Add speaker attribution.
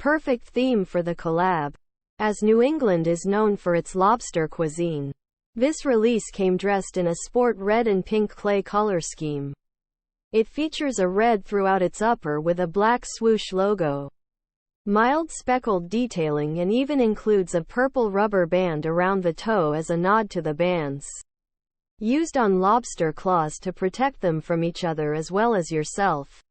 Speaker 1: Perfect theme for the collab, as New England is known for its lobster cuisine. This release came dressed in a sport red and pink clay color scheme. It features a red throughout its upper with a black swoosh logo, mild speckled detailing, and even includes a purple rubber band around the toe as a nod to the bands used on lobster claws to protect them from each other as well as yourself.